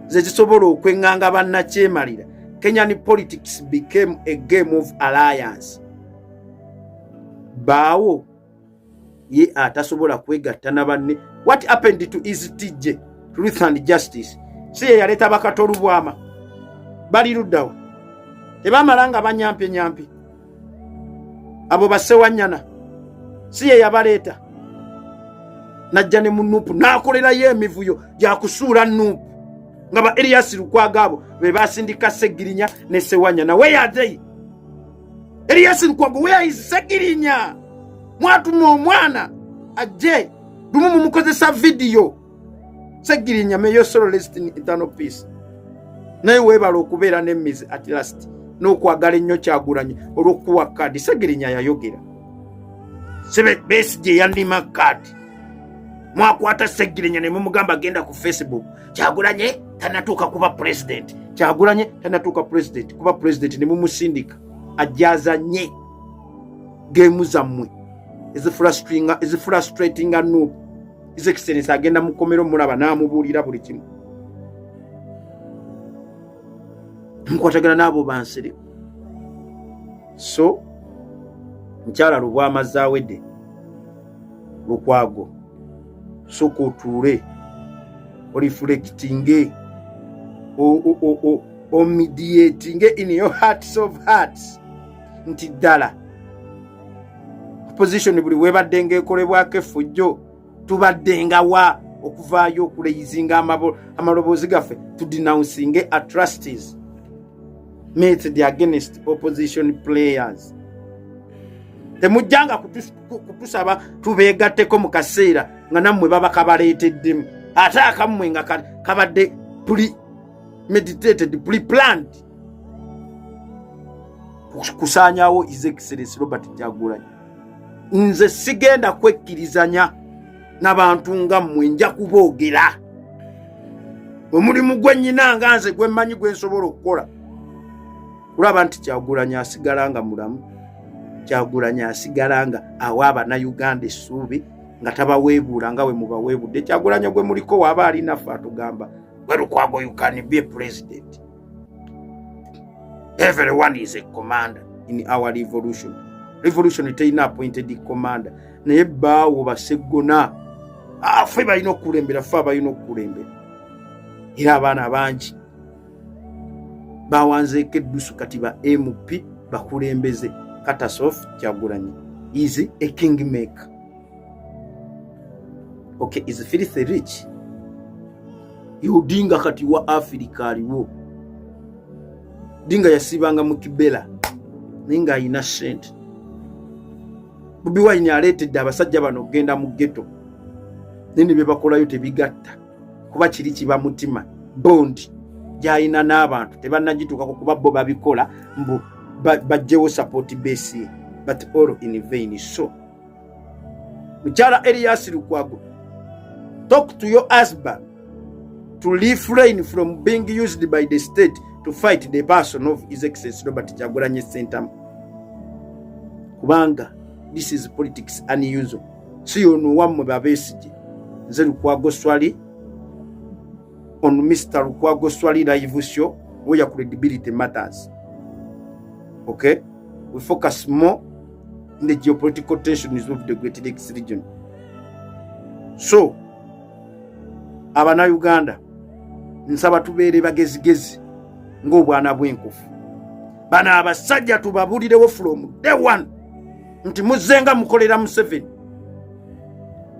ze zisobola okwenganga bannakyemalira. Kenyan politics became a game of alliance. Baawo ye atasobola kwegatta na banne. What happened to EZTJ, Truth and Justice? Siye yaleta bakatolu bwama bali luddawa tebamalanga banyampi abo basewanyana siye yabaleeta najja ne munupu nakolera ye emivuyo gyakusuula nupu nga ba Erias Lukwago abo be basindika Segirinya ne Sewanyana. Where are they? Erias Lukwago, where is Segirinya? Mwatuma omwana ajje dumu mumukozesa video. Segirinya, may your soul rest in eternal peace. Naye webala okubeera n'emmizi at last n'okwagala ennyo Kyagulanyi olw'okuwa kaadi. Segirinya yayogera sebe Besigye yandima kaadi mwakwata Segirinya ne mumugamba agenda ku Facebook. Kyagulanyi tanatuuka kuba president. Kyagulanyi tanatuuka president kuba president ne mumusindika ajazanye gemu zammwe is frustrating anu. His Excellency agenda mukomero mulaba n'amubuulira buli kimu. Mukwatagana n'abo bansiri. So mukyala Lubwamazi awedde Lukwago soka otuule oreflectinge o mediatinge in your hearts of hearts nti ddala opposition buli webadde ng'ekolebwako effujjo tubadde nga wa okuvaayo okuleyizinga amaloboozi gaffe to denouncing atrocities made against opposition players. Temujjanga kutusaba tubeegatteko mu kaseera nga nammwe baba kabaleeteddemu ate akammwe nga kabadde meditated pre-planned kusaanyawo His Excellency Robert Kyagulanyi. Nze sigenda kwekkirizanya n'abantu nga mmwe nja kuboogera omulimu gwe nnyina nga nze gwe mmanyi gwe nsobola okukola kulaba nti Kyagulanyi asigala nga mulamu Kyagulanyi asigala nga awa Abannayuganda essuubi nga tabaweebuula nga we mubaweebudde. Kyagulanyi gwe muliko waba alinaffe atugamba gwe Lukwago you can be a president. Everyone is a commander in our revolution. Revolution terina appointed commander. Naye baawo baseggona ffe balina okukulembera, ffe abalina okukulembera. Era abaana bangi bawanzeeko eddusu kati ba MP bakulembeze. Katasof Kyagulanyi is a kingmaker. Okay, is filthy rich. Odinga kati wa Africa aliwo. Odinga yasibanga mu Kibera ninga ayina sente. Bobi Wine aletedde abasajja bano ogenda mu ghetto. Nini bye bakolayo tebigatta. Kuba kiri kiba mutima. Bondi gyayina n'abantu tebannagituukako kuba bo babikola mbu bajjewo support base, but all in vain. So Mukyala Erias Lukwago, talk to your husband to refrain from being used by the state to fight the person of His Excellency Robert Kyagulanyi Ssentamu. Kubanga this is politics unusual. Si ono wammwe Besigye. Nze Lukwago Swali on Mr. Lukwago Swali live show where your credibility matters. Okay? We focus more in the geopolitical tensions of the Great Lakes region. So, Abannayuganda nsaba tubeere bagezigezi ng'obwana bw'enkofu. Bano abasajja tubabulirewo from day one nti muzenga mukolera Museveni.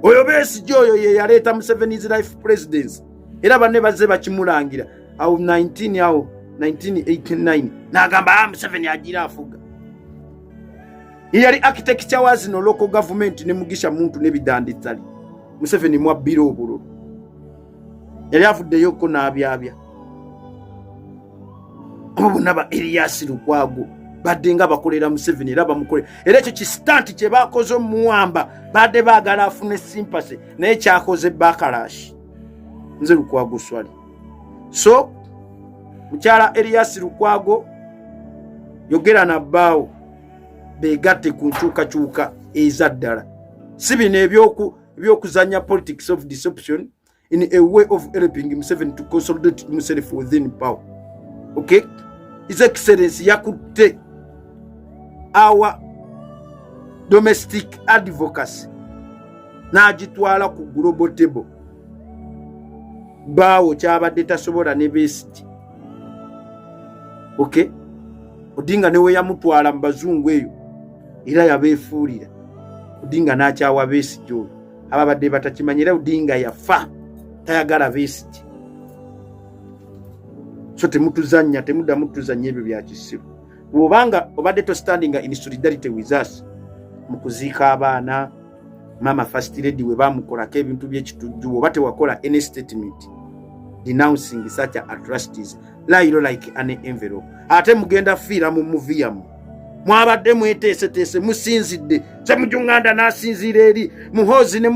Oyo Besigye oyo ye yaleeta Museveni's life presidency. Era banne bazze bakimulangira awo 1989 n'agamba Museveni agira afuga. Yali architecture was no local government ne Mugisha Muntu ne bidanditsali. Museveni mwabbira obululu. Yali avuddeyo ko n'abyabya. Abo naba Erias Lukwago badde nga bakolera Museveni era bamukolera. Era ekyo kistanti kye bakoze omuwamba badde baagala afune sympathy naye kyakoze Bakalash. Nze Lukwago Swali. So Mukyala Erias Lukwago yogera na bbaawo begatte ku nkyukakyuka ezaddala. Si bino ebyokuzanya politics of deception in a way of helping Museveni to consolidate himself within power. Okay? His Excellency yakutte our domestic advocacy n'agitwala ku global table. Baawo kyabadde tasobola ne Besigye. Okay? Odinga newe yamutwala mu bazungu eyo era yabeefuulira. Odinga n'akyawa Besigye oyo. Ababadde batakimanyira Odinga yafa tayagala Besigye. So temudda mutuzanya ebyo bya kisiru. Bw'obanga obadde to standing in solidarity with us mu kuziika abaana Mama First Lady we bamukolako ebintu by'ekitujju oba tewakola any statement denouncing such atrocities like an envelope. Ate mugenda fiira mu muviyamu. Mwabadde mweteeseteese musinzidde. Se Mujunganda n'asinziira eri Muhoozi ne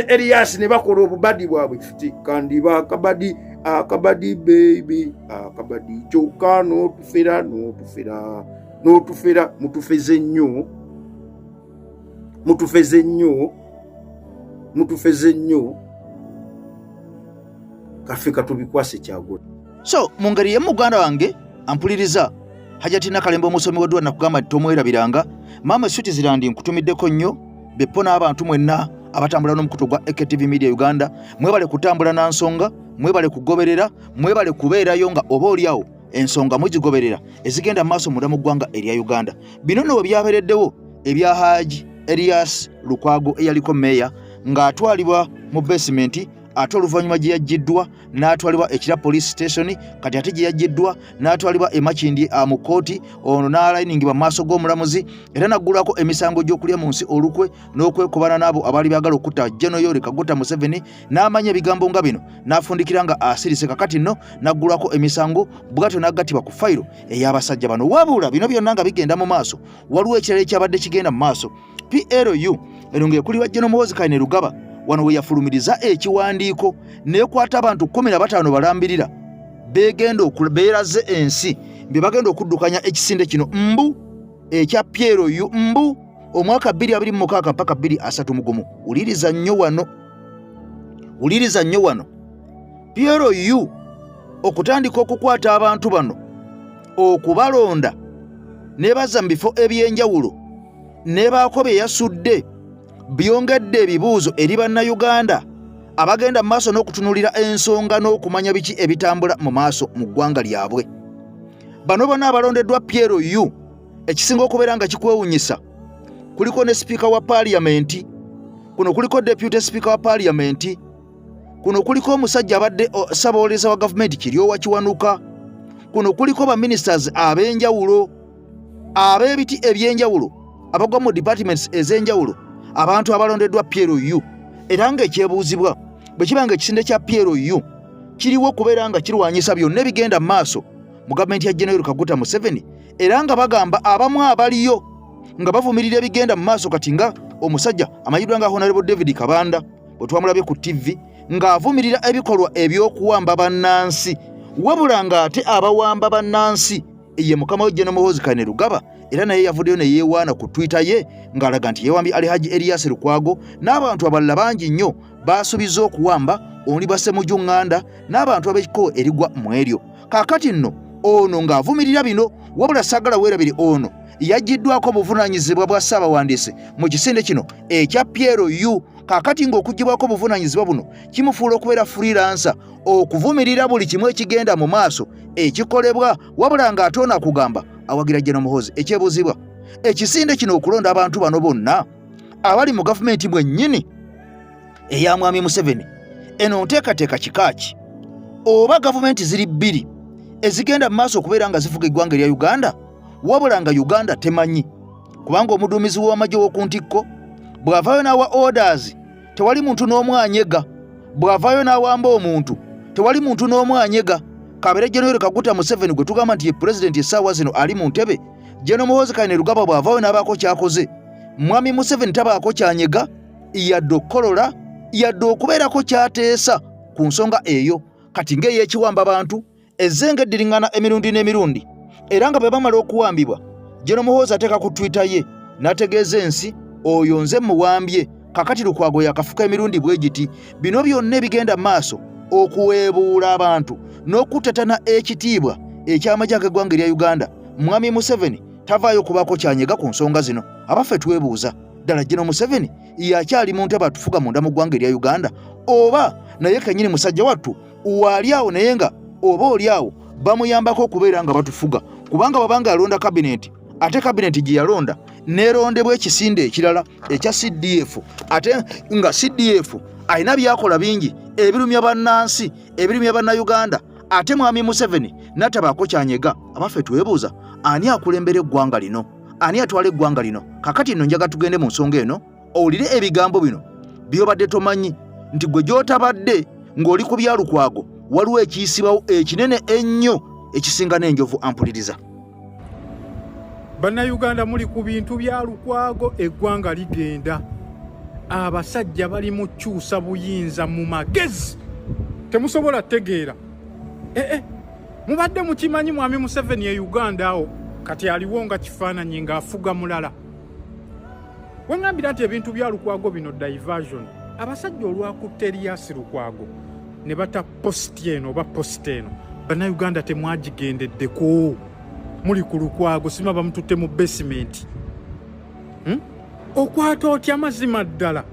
Erias ne bakola obubadi bwabwe. Kandiba akabadi baby akabadi kyokka n'otufera mutufeze nnyo kafika tubikwase Kyagulanyi. So mu ngeri ye muganda wange ampuliriza Hajati Nakalembe omusomi w'eddwaliro nakugamba nti tomwerabiranga Mama Switzerland nkutumiddeko nnyo beppo n'abantu mwenna abatambula n'omukutu gwa AKTV Media Uganda. Mwebale kutambula na nsonga, mwebale kugoberera, mwebale kubeerayo nga oba oliawo ensonga mugigoberera ezigenda maaso munda mu ggwanga erya Uganda. Bino nno byabeereddewo ebya Haji Erias Lukwago eyaliko meya ng'atwalibwa mu basement ate oluvannyuma gye yaggiddwa n'atwalibwa ekira police station kati ate gye yaggiddwa n'atwalibwa emakindi mu kooti ono n'alayiningibwa mu maaso g'omulamuzi era naggulwako emisango gy'okulya mu nsi olukwe n'okwekubana n'abo abaali baagala okutta General Yoweri Kaguta Museveni n'amanya ebigambo nga bino n'afundikira nga asirise kakati nno naggulwako emisango bw'atyo n'aggattibwa ku fayiro ey'abasajja bano. Wabula bino byonna nga bigenda mu maaso waliwo ekirala ekyabadde kigenda mu maaso. PLU eno ng'ekulirwa General Muhoozi Kainerugaba wano we yafulumiriza ekiwandiiko n'ekwata abantu 15 balambirira begenda okubeeraze ensi bye bagenda okuddukanya ekisinde kino mbu ekya Pierre yu mbu omwaka 2026 mpaka 2031. Uliriza nnyo wano Pierre yu okutandika okukwata abantu bano okubalonda nebaza mu bifo ebyenjawulo nebaako bye yasudde byongedde ebibuuzo eri bannayuganda abagenda mu maaso n'okutunulira ensonga n'okumanya biki ebitambula mu maaso mu ggwanga lyabwe. Bano bonna abalondeddwa Pierre yu ekisinga okubeera nga kikwewunyisa kuliko ne sipiika wa paaliyamenti, kuno kuliko deputy sipiika wa paaliyamenti, kuno kuliko omusajja abadde ssaabawolereza wa gavumenti Kiryowa Kiwanuka, kuno kuliko baministers ab'enjawulo ab'ebiti ebyenjawulo abagwa mu departments ez'enjawulo, abantu abalondeddwa Pierre yu. Era ng'ekyebuuzibwa bwe kiba nga ekisinde kya Pierre yu kiriwo okubeera nga kirwanyisa byonna ebigenda mu maaso mu gavumenti ya General Kaguta Museveni, era nga bagamba abamu abaliyo nga bavumirira ebigenda mu maaso kati nga omusajja amanyiddwa nga Honorable David Kabanda bwe twamulabye ku TV ng'avumirira ebikolwa eby'okuwamba bannansi, wabula ng'ate abawamba bannansi ye mukama we General Muhoozi Kainerugaba, era naye yavuddeyo ne yeewaana ku Twitter ye ng'alaga nti yeewambye Alhaji Erias Lukwago n'abantu abalala bangi nnyo baasubiza okuwamba oli Bassemujju Nganda n'abantu ab'ekiko erigwa mu eryo. Kaakati nno ono ng'avumirira bino, wabula saagala weerabire ono yaggiddwako obuvunaanyizibwa bwa Ssaabawandiisi mu kisinde kino ekya Pierre yu. Kaakati ng'okuggyibwako obuvunaanyizibwa buno kimufuula okubeera freelancer okuvumirira buli kimu ekigenda mu maaso ekikolebwa, wabula ng'ate ono akugamba awagira General Muhoozi. Ekyebuuzibwa ekisinde kino okulonda abantu bano bonna abali mu gavumenti bwennyini eya Mwami Museveni, eno nteekateeka kikaaki oba gavumenti ziri bbiri ezigenda mu maaso okubeera nga zifuga eggwanga erya Uganda, wabula nga Uganda temanyi, kubanga omuduumizi w'amagye w'oku ntikko bw'avaayo n'awa orders tewali muntu n'omu anyega, bw'avaayo n'awamba omuntu tewali muntu n'omu anyega. Kabeere General Kaguta Museveni gwe tugamba nti ye pulezidenti essaawa zino ali mu ntebe, General Muhoozi Kainerugaba bw'avaayo n'abaako kyakoze, Mwami Museveni tabaako kyanyega yadde okukolola yadde okubeerako kyateesa ku nsonga eyo. Kati ng'eyekiwamba abantu ezzenga eddiriŋŋana emirundi n'emirundi, era nga bwe bamala okuwambibwa General Muhoozi ateeka ku Twitter ye n'ategeeza ensi oyo nze muwambye. Kakati Lukwago yakafuka emirundi bwe giti. Bino byonna ebigenda maaso okuweebuula abantu n'okutatana ekitiibwa eky'amagye ag'eggwanga erya Uganda. Mwami Museveni tavaayo kubaako kyanyega ku nsonga zino. Abaffe twebuuza ddala General Museveni yakyali mu ntebe atufuga munda mu ggwanga erya Uganda, oba naye kennyini musajja wattu waali awo naye nga oba oli awo bamuyambako okubeera nga batufuga, kubanga babanga alonda kabineti ate kabineti gye yalonda neerondebwa ekisinde ekirala ekya CDF, ate nga CDF alina byakola bingi ebirumya bannansi ebirumya bannayuganda, ate Mwami Museveni natabaako kyanyega. Abaffe twebuuza ani akulembera eggwanga lino, ani atwala eggwanga lino? Kakati nno njaga tugende mu nsonga eno owulire ebigambo bino by'obadde tomanyi nti gwe gy'otabadde ng'oli ku bya Lukwago waliwo ekiyisibwawo ekinene ennyo ekisinga n'enjovu. Ampuliriza Bannayuganda, muli ku bintu bya Lukwago, eggwanga ligenda. Abasajja bali mu kyusa buyinza mu magezi temusobola tegeera. Mubadde mukimanyi Mwami Museveni e Uganda awo kati aliwo nga kifaananyi ng'afuga mulala. Wengambira nti ebintu bya Lukwago bino diversion. Abasajja olwakutte Erias Lukwago ne bata posti eno oba posti eno, Bannayuganda temwagigendeddeko. Muli ku Lukwago sima bamututte mu basement. Okwata otya mazima ddala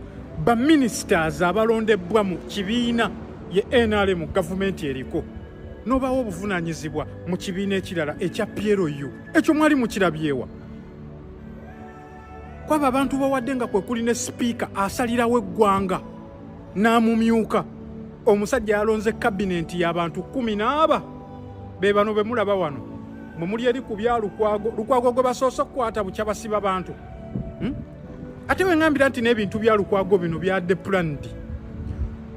ba ministers abalondebwa mu kibiina ye NRM gavumenti eriko n'obawo obuvunaanyizibwa mu kibiina ekirala ekya Pierre yu. Ekyo mwali mukirabyewa? Kwaba abantu bawadde nga kwe kuli ne sipiika asalirawo eggwanga n'amumyuka. Omusajja alonze kabinenti y'abantu 14 be bano be mulaba wano mwe muli eri ku bya Lukwago. Lukwago gwe basoose okukwata bukya basiba bantu. Ate wengambira nti n'ebintu bya Lukwago bino byadde planned.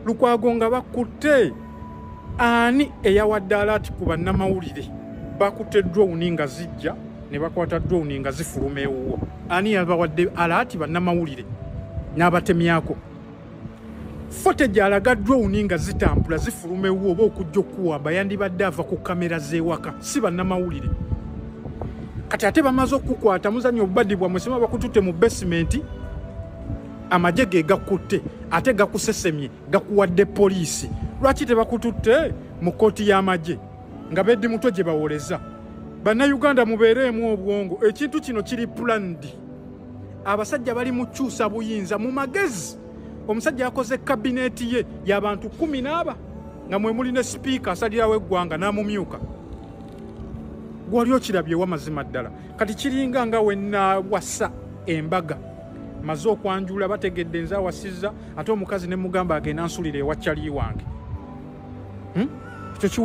Lukwago nga bakutte ani eyawadde alaati ku bannamawulire, bakutte drone nga zijja ne bakwata drone nga zifuluma ewuwo. Ani yabawadde alaati bannamawulire n'abatemyako? Footage alaga drone nga zitambula zifuluma ewuwo oba okujja okuwamba yandibadde ava ku kamera z'ewaka, si bannamawulire. kati ate bamaze okukwata muzanyo obubadi bwa musema bakututte mu basement amaje ge gakutte ate gakusesemye gakuwadde poliisi lwaki tebakututte mu kooti y'amaje nga beddi mutwe gye bawoleza bannayuganda mubeereemu obwongo ekintu kino kiri planned abasajja bali mu kyusa buyinza mu magezi omusajja akoze kabineeti ye y'abantu 14 nga mwe muli ne sipiika asalirawo eggwanga n'amumyuka gwali okirabye wamazima ddala kati kiringa nga wenna wassa embaga maze okwanjula bategedde nze awasizza ate omukazi ne mugamba agenda nsulira ewa kyali wange ekyo